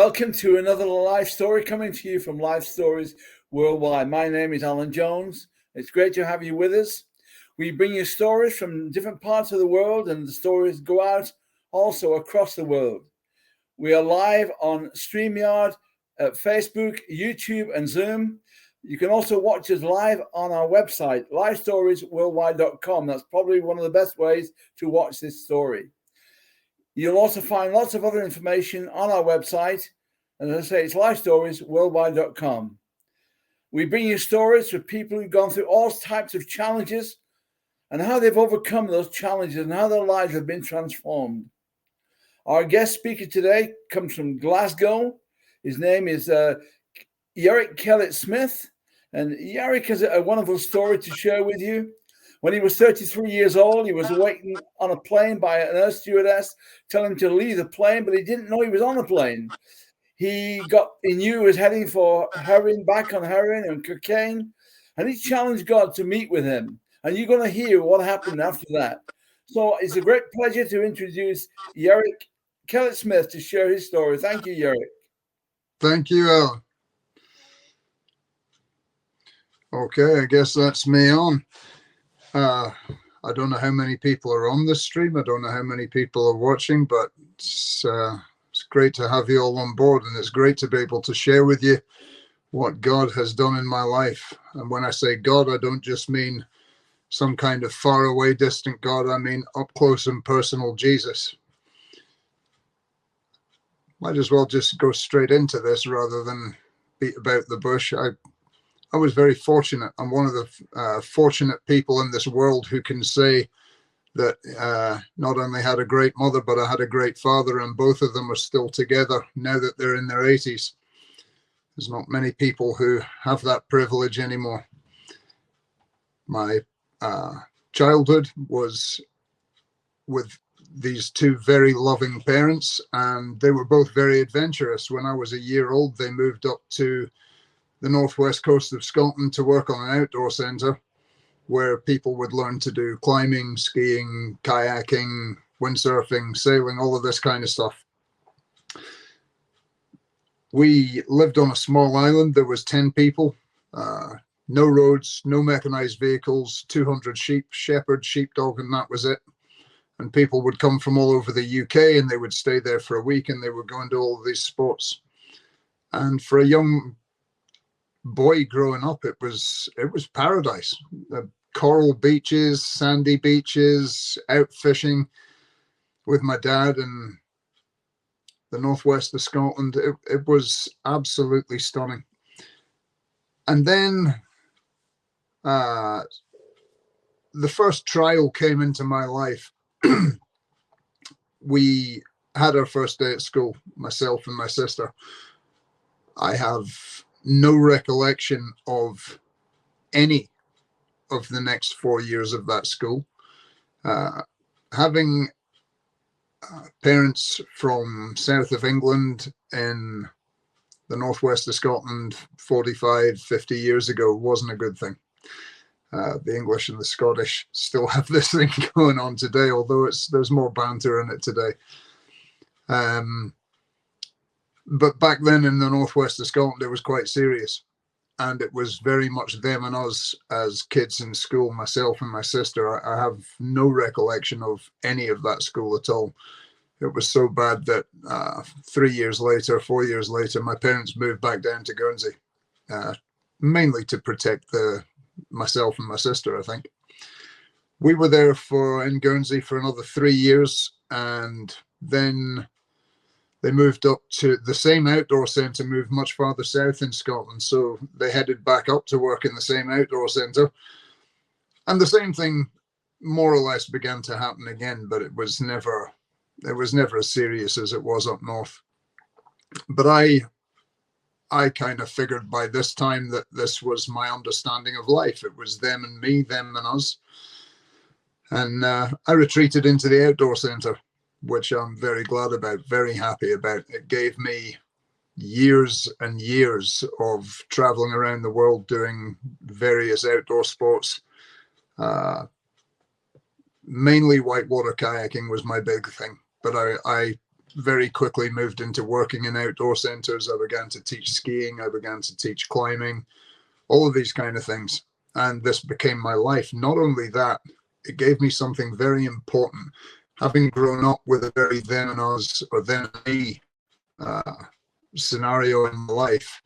Welcome to another life story coming to you from Life Stories Worldwide. My name is Alan Jones. It's great to have you with us. We bring you stories from different parts of the world, and the stories go out also across the world. We are live on StreamYard, Facebook, YouTube, and Zoom. You can also watch us live on our website, Lifestoriesworldwide.com. That's probably one of the best ways to watch this story. You'll also find lots of other information on our website. And as I say, it's Lifestoriesworldwide.com. We bring you stories from people who've gone through all types of challenges and how they've overcome those challenges and how their lives have been transformed. Our guest speaker today comes from Glasgow. His name is Yerik Kellet Smith. And Yerik has a wonderful story to share with you. When he was 33 years old, he was awakened on a plane by an air stewardess telling him to leave the plane, but he didn't know he was on a plane. He knew he was heading for heroin, back on heroin and cocaine, and he challenged God to meet with him. And you're going to hear what happened after that. So it's a great pleasure to introduce Yerik Kellet Smith to share his story. Thank you, Yerik. Thank you, Alan. Okay, I guess that's me on. I don't know how many people are on this stream. I don't know how many people are watching, but it's great to have you all on board, and it's great to be able to share with you what God has done in my life. And when I say God, I don't just mean some kind of far away, distant God. I mean up close and personal Jesus. Might as well just go straight into this rather than beat about the bush. I was very fortunate. I'm one of the fortunate people in this world who can say that not only had a great mother, but I had a great father, and both of them are still together now that they're in their 80s. There's not many people who have that privilege anymore. My childhood was with these two very loving parents, and they were both very adventurous. When I was a year old, they moved up to the northwest coast of Scotland to work on an outdoor centre where people would learn to do climbing, skiing, kayaking, windsurfing, sailing, all of this kind of stuff. We lived on a small island. There was 10 people, no roads, no mechanized vehicles, 200 sheep, shepherd, sheepdog, and that was it. And people would come from all over the UK, and they would stay there for a week, and they would go into all of these sports. And for a young boy growing up, it was paradise. Coral beaches, sandy beaches, out fishing with my dad in the northwest of Scotland. It was absolutely stunning. And then the first trial came into my life. We had our first day at school, myself and my sister. I have no recollection of any of the next 4 years of that school. Having parents from south of England in the northwest of Scotland 45, 50 years ago wasn't a good thing. The English and the Scottish still have this thing going on today, although there's more banter in it today. But back then in the northwest of Scotland, it was quite serious. And it was very much them and us as kids in school, myself and my sister. I have no recollection of any of that school at all. It was so bad that 4 years later, my parents moved back down to Guernsey, mainly to protect myself and my sister, I think. We were there in Guernsey for another 3 years, and then they moved up to the same outdoor centre, moved much farther south in Scotland. So they headed back up to work in the same outdoor centre. And the same thing more or less began to happen again, but it was never as serious as it was up north. But I kind of figured by this time that this was my understanding of life. It was them and me, them and us. And I retreated into the outdoor centre, which I'm very glad about, very happy about. It gave me years and years of traveling around the world doing various outdoor sports. Mainly whitewater kayaking was my big thing, but I very quickly moved into working in outdoor centers. I began to teach skiing. I began to teach climbing, all of these kind of things. And this became my life. Not only that, it gave me something very important. Having grown up with a very them and us or them and me scenario in my life,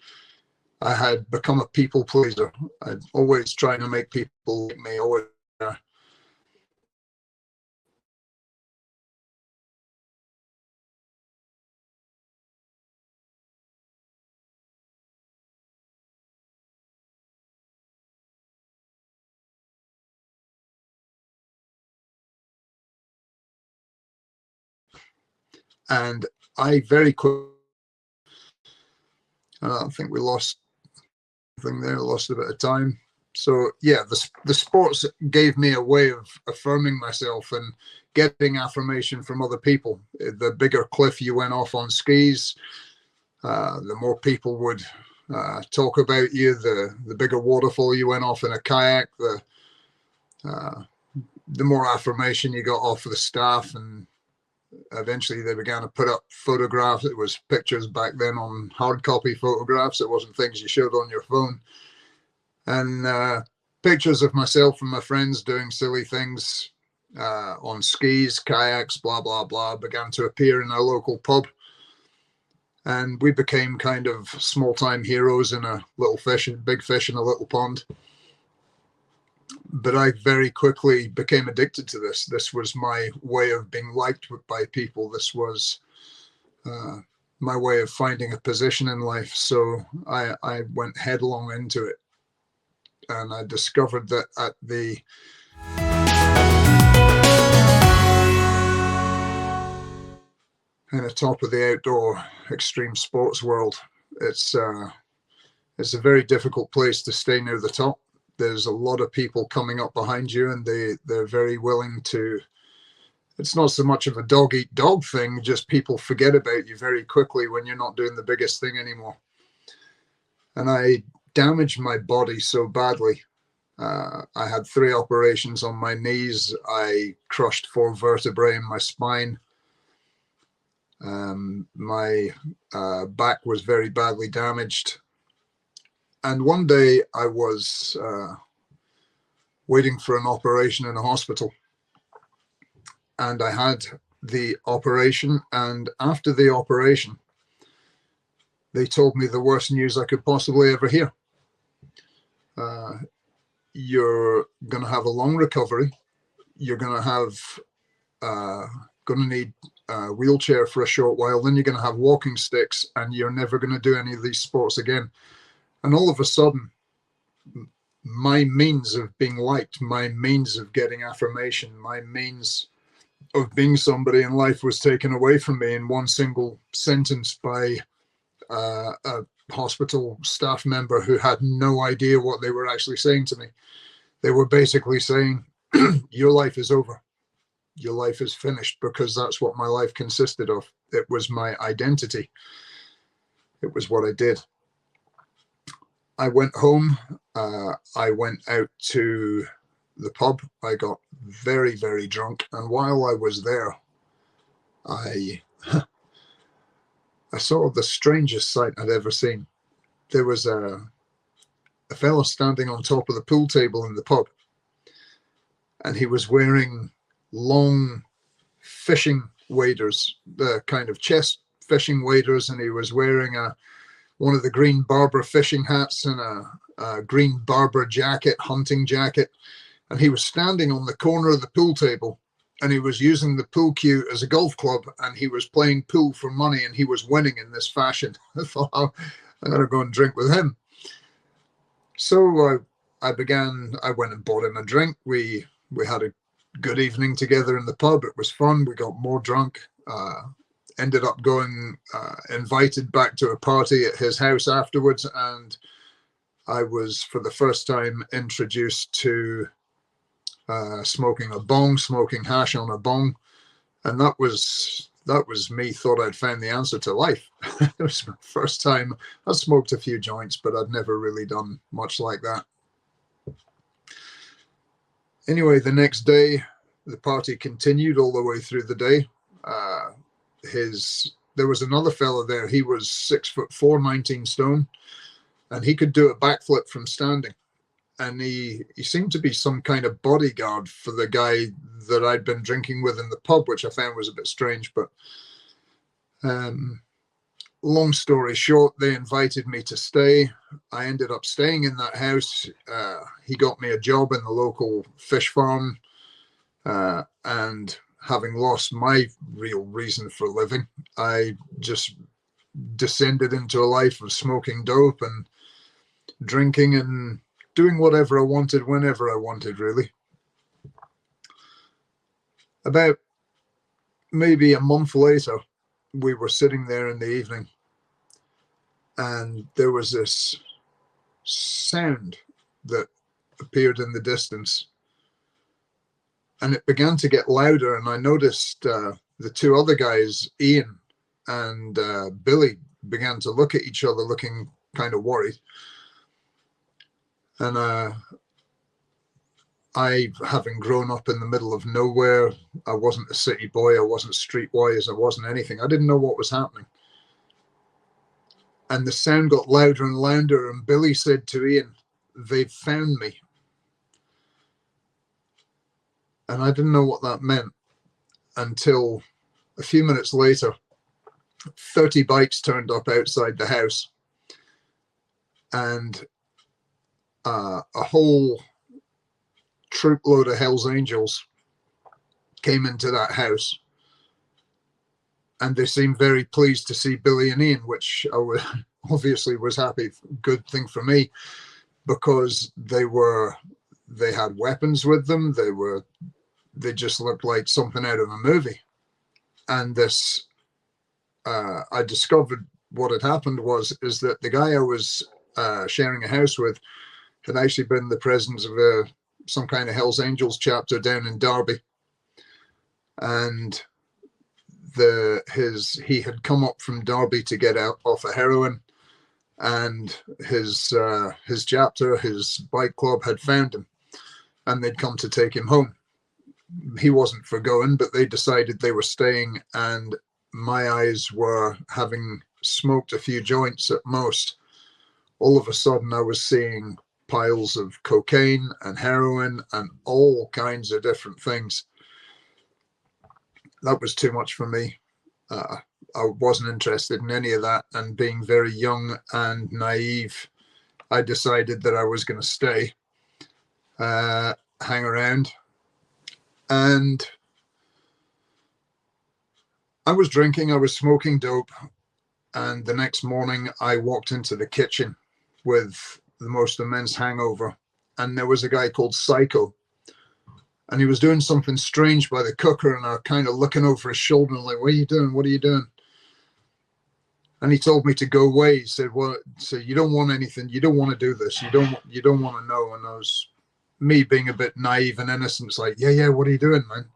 I had become a people pleaser. I'd always trying to make people like me, always. And I very quickly, I think we lost thing there, lost a bit of time. So yeah, the sports gave me a way of affirming myself and getting affirmation from other people. The bigger cliff you went off on skis, the more people would talk about you. The bigger waterfall you went off in a kayak, the more affirmation you got off of the staff, and eventually they began to put up photographs. It was pictures back then on hard copy photographs. It wasn't things you showed on your phone. And pictures of myself and my friends doing silly things on skis, kayaks, blah, blah, blah, began to appear in our local pub. And we became kind of small-time heroes in a little fish, big fish in a little pond. But I very quickly became addicted to this. This was my way of being liked by people. This was my way of finding a position in life. So I went headlong into it. And I discovered that at the top of the outdoor extreme sports world, it's a very difficult place to stay near the top. There's a lot of people coming up behind you, and they're very willing to. It's not so much of a dog eat dog thing, just people forget about you very quickly when you're not doing the biggest thing anymore. And I damaged my body so badly. I had 3 operations on my knees. I crushed 4 vertebrae in my spine. My back was very badly damaged. And one day I was waiting for an operation in a hospital. And I had the operation. And after the operation, they told me the worst news I could possibly ever hear. You're going to have a long recovery. You're going to need a wheelchair for a short while. Then you're going to have walking sticks, and you're never going to do any of these sports again. And all of a sudden, my means of being liked, my means of getting affirmation, my means of being somebody in life was taken away from me in one single sentence by a hospital staff member who had no idea what they were actually saying to me. They were basically saying, your life is over. Your life is finished, because that's what my life consisted of. It was my identity. It was what I did. I went home. I went out to the pub. I got very, very drunk. And while I was there, I saw the strangest sight I'd ever seen. There was a fellow standing on top of the pool table in the pub, and he was wearing long fishing waders, the kind of chest fishing waders, and he was wearing one of the green Barber fishing hats and a green Barber jacket, hunting jacket, and he was standing on the corner of the pool table, and he was using the pool cue as a golf club, and he was playing pool for money, and he was winning in this fashion. I thought, oh, I'm going to go and drink with him. So I went and bought him a drink. We had a good evening together in the pub. It was fun. We got more drunk. Ended up going invited back to a party at his house afterwards, and I was for the first time introduced to smoking a bong, smoking hash on a bong, and that was me. Thought I'd found the answer to life. It was my first time. I smoked a few joints, but I'd never really done much like that. Anyway, the next day, the party continued all the way through the day. there was another fella there. He was 6'4", 19 stone, and he could do a backflip from standing. And he seemed to be some kind of bodyguard for the guy that I'd been drinking with in the pub, which I found was a bit strange. But long story short, they invited me to stay. I ended up staying in that house. He got me a job in the local fish farm, and having lost my real reason for living, I just descended into a life of smoking dope and drinking and doing whatever I wanted whenever I wanted, really. About maybe a month later, we were sitting there in the evening, and there was this sound that appeared in the distance, and it began to get louder. And I noticed the two other guys, Ian and Billy, began to look at each other, looking kind of worried. And I, having grown up in the middle of nowhere, I wasn't a city boy, I wasn't streetwise, I wasn't anything. I didn't know what was happening. And the sound got louder and louder, and Billy said to Ian, "They've found me." And I didn't know what that meant until a few minutes later. 30 bikes turned up outside the house, and a whole troopload of Hell's Angels came into that house, and they seemed very pleased to see Billy and Ian, which obviously was happy, good thing for me, because they had weapons with them. They just looked like something out of a movie. And this, I discovered what had happened is that the guy I was sharing a house with had actually been the president of some kind of Hell's Angels chapter down in Derby, and he had come up from Derby to get out off of heroin, and his chapter, his bike club, had found him, and they'd come to take him home. He wasn't for going, but they decided they were staying, and my eyes were, having smoked a few joints at most, all of a sudden I was seeing piles of cocaine and heroin and all kinds of different things. That was too much for me. I wasn't interested in any of that, and being very young and naive, I decided that I was going to stay, hang around. And I was drinking, I was smoking dope, and the next morning I walked into the kitchen with the most immense hangover, and there was a guy called Psycho, and he was doing something strange by the cooker, and I was kind of looking over his shoulder and like, "What are you doing? What are you doing?" And he told me to go away. He said, "Well, so you don't want anything, you don't want to do this, you don't want to know." And I was, me being a bit naive and innocent, it's like, yeah, what are you doing, man?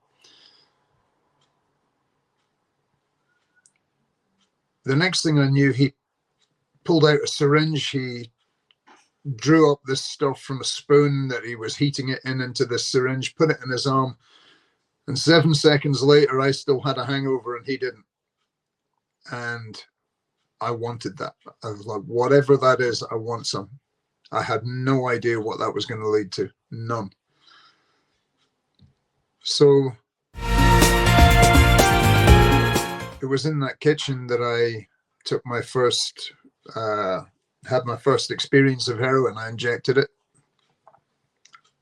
The next thing I knew, he pulled out a syringe, he drew up this stuff from a spoon that he was heating it into this syringe, put it in his arm, and 7 seconds later I still had a hangover and he didn't. And I wanted that. I was like, whatever that is, I want some. I had no idea what that was going to lead to. None. So it was in that kitchen that I took my first had my first experience of heroin. I injected it,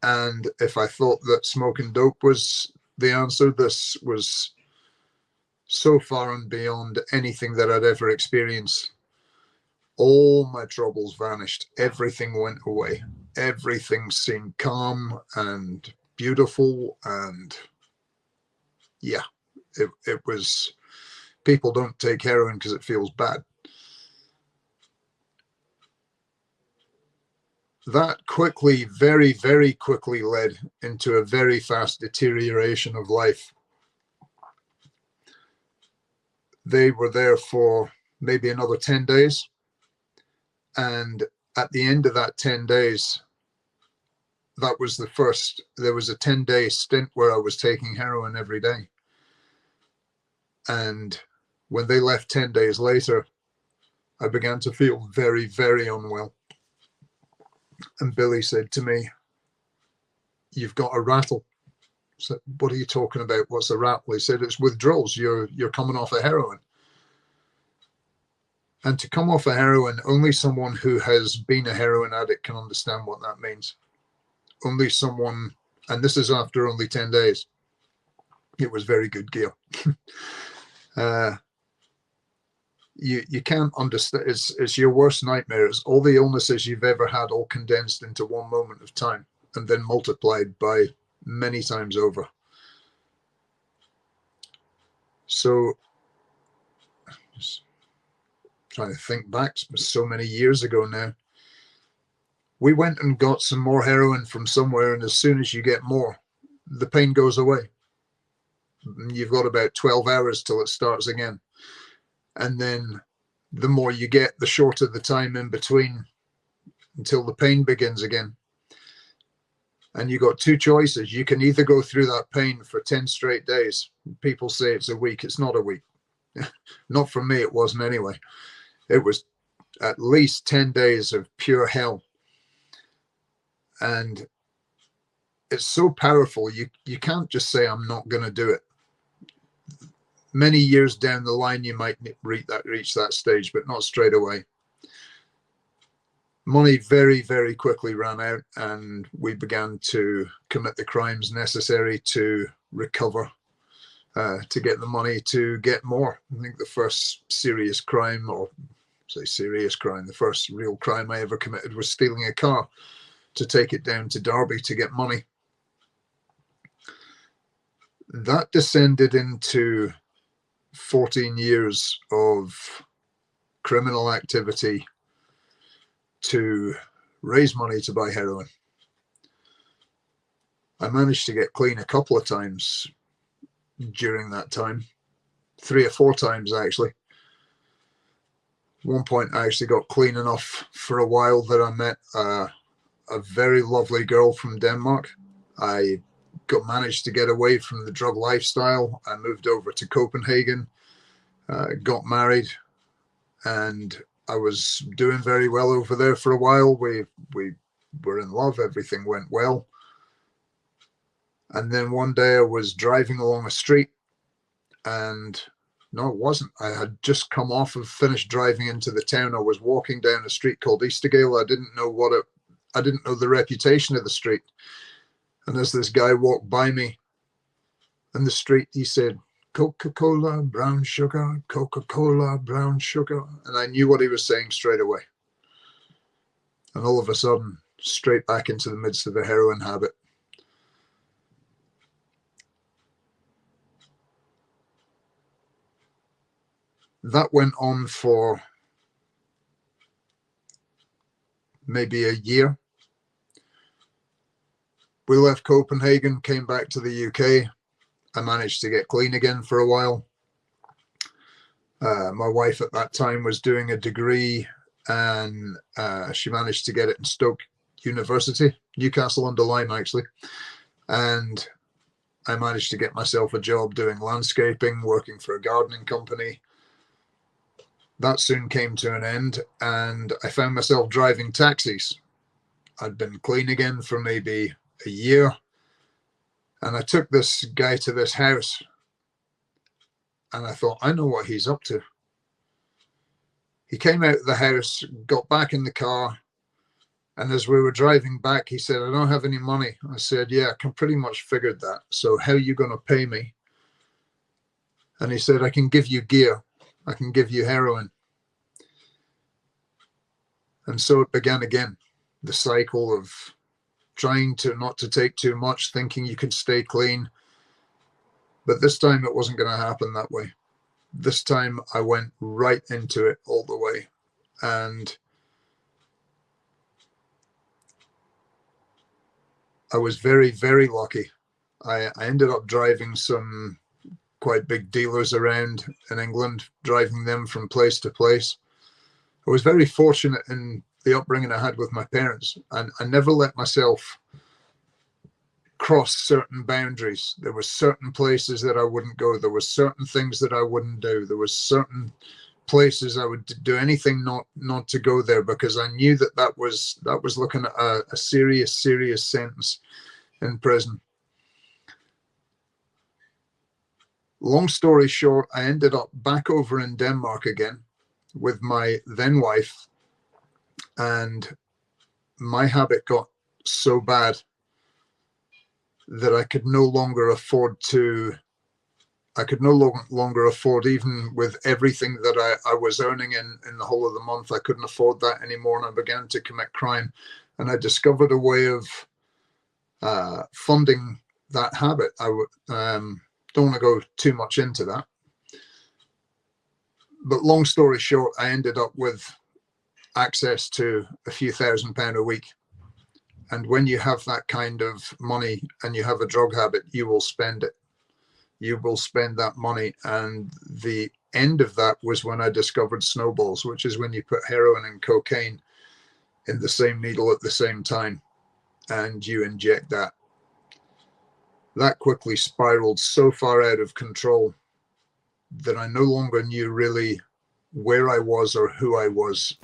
and if I thought that smoking dope was the answer, this was so far and beyond anything that I'd ever experienced. All my troubles vanished. Everything went away. Everything seemed calm and beautiful, and yeah, it was. People don't take heroin because it feels bad. That quickly, very, very quickly led into a very fast deterioration of life. They were there for maybe another 10 days. And at the end of that 10 days, that was there was a 10-day stint where I was taking heroin every day. And When they left 10 days later, I began to feel very, very unwell. And Billy said to me, "You've got a rattle." I said, "What are you talking about? What's a rattle?" He said, "It's withdrawals. You're coming off of heroin." And to come off of heroin, only someone who has been a heroin addict can understand what that means. Only someone, and this is after only 10 days. It was very good gear. You can't understand. It's your worst nightmare. It's all the illnesses you've ever had all condensed into one moment of time and then multiplied by many times over. So, just trying to think back, so many years ago now, we went and got some more heroin from somewhere, and as soon as you get more, the pain goes away. You've got about 12 hours till it starts again. And then the more you get, the shorter the time in between until the pain begins again. And you got two choices. You can either go through that pain for 10 straight days. People say it's a week. It's not a week. Not for me, it wasn't anyway. It was at least 10 days of pure hell. And it's so powerful. You can't just say, "I'm not going to do it." Many years down the line, you might reach that stage, but not straight away. Money very, very quickly ran out, and we began to commit the crimes necessary to recover, to get the money to get more. I think the first serious crime, or say serious crime, the first real crime I ever committed was stealing a car to take it down to Derby to get money. That descended into 14 years of criminal activity to raise money to buy heroin. I managed to get clean a couple of times during that time, 3 or 4 times actually. At one point I actually got clean enough for a while that I met a very lovely girl from Denmark. I managed to get away from the drug lifestyle. I moved over to Copenhagen, got married, and I was doing very well over there for a while. We were in love. Everything went well. And then one day I was driving along a street, and no, it wasn't. I had just come off of finished driving into the town. I was walking down a street called Eastergale. I didn't know the reputation of the street. And as this guy walked by me in the street, he said, "Coca-Cola, brown sugar, Coca-Cola, brown sugar." And I knew what he was saying straight away. And all of a sudden, straight back into the midst of a heroin habit. That went on for maybe a year. We left Copenhagen, came back to the UK. I managed to get clean again for a while. My wife at that time was doing a degree, and she managed to get it in Stoke University, Newcastle-under-Lyme actually. And I managed to get myself a job doing landscaping, working for a gardening company. That soon came to an end, and I found myself driving taxis. I'd been clean again for maybe a year, and I took this guy to this house, and I thought, I know what he's up to. He came out of the house, got back in the car, and as we were driving back, he said, "I don't have any money." I said, "Yeah, I can pretty much figured that. So how are you going to pay me?" And he said, "I can give you gear. I can give you heroin." And so it began again, the cycle of trying to not to take too much, thinking you could stay clean. But this time it wasn't going to happen that way. This time I went right into it all the way. And I was very, very lucky. I ended up driving some quite big dealers around in England, driving them from place to place. I was very fortunate in the upbringing I had with my parents, and I never let myself cross certain boundaries. There were certain places that I wouldn't go. There were certain things that I wouldn't do. There was certain places I would do anything not to go there, because I knew that was looking at a serious sentence in prison. Long story short, I ended up back over in Denmark again with my then wife, and my habit got so bad that I could no longer afford, even with everything that I was earning in the whole of the month, I couldn't afford that anymore, and I began to commit crime. And I discovered a way of funding that habit. I don't want to go too much into that, but long story short, I ended up with access to a few £1,000s a week. And when you have that kind of money and you have a drug habit, you will spend it. You will spend that money. And the end of that was when I discovered snowballs, which is when you put heroin and cocaine in the same needle at the same time and you inject that. That quickly spiraled so far out of control that I no longer knew really where I was or who I was.